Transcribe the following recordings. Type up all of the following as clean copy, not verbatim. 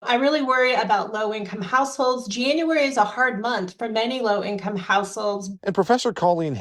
I really worry about low-income households. January is a hard month for many low-income households. And Professor Colleen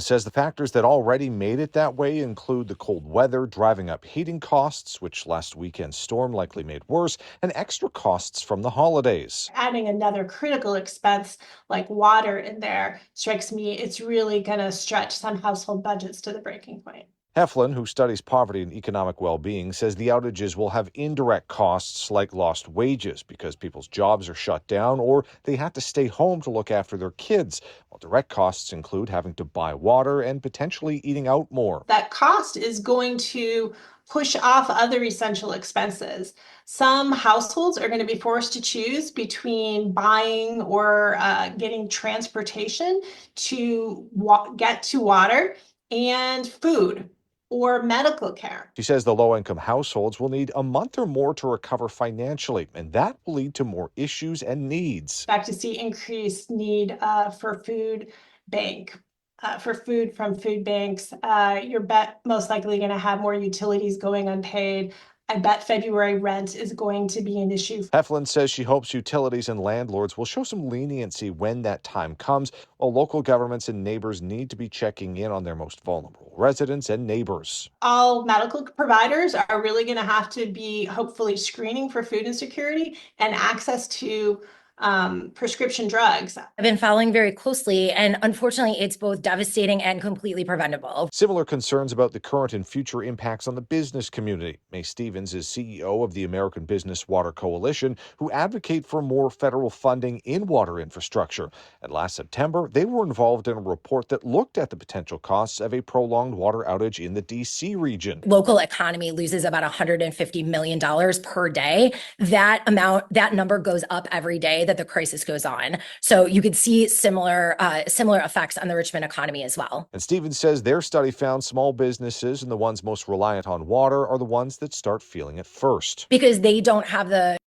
says the factors that already made it that way include the cold weather, driving up heating costs, which last weekend's storm likely made worse, and extra costs from the holidays. Adding another critical expense like water in there strikes me it's really going to stretch some household budgets to the breaking point. Heflin, who studies poverty and economic well-being, says the outages will have indirect costs like lost wages because people's jobs are shut down or they have to stay home to look after their kids, while direct costs include having to buy water and potentially eating out more. That cost is going to push off other essential expenses. Some households are going to be forced to choose between buying or getting transportation to get to water and food or medical care. She says the low-income households will need a month or more to recover financially, and that will lead to more issues and needs. Expect to see increased need for food from food banks. You're most likely going to have more utilities going unpaid. I bet February rent is going to be an issue. Heflin says she hopes utilities and landlords will show some leniency when that time comes, while local governments and neighbors need to be checking in on their most vulnerable residents and neighbors. All medical providers are really going to have to be hopefully screening for food insecurity and access to prescription drugs. I've been following very closely, and unfortunately, it's both devastating and completely preventable. Similar concerns about the current and future impacts on the business community. May Stevens is CEO of the American Business Water Coalition, who advocate for more federal funding in water infrastructure. And last September, they were involved in a report that looked at the potential costs of a prolonged water outage in the D.C. region. Local economy loses about $150 million per day. That number goes up every day that the crisis goes on. So you could see similar effects on the Richmond economy as well. And Stevens says their study found small businesses and the ones most reliant on water are the ones that start feeling it first. Because they don't have the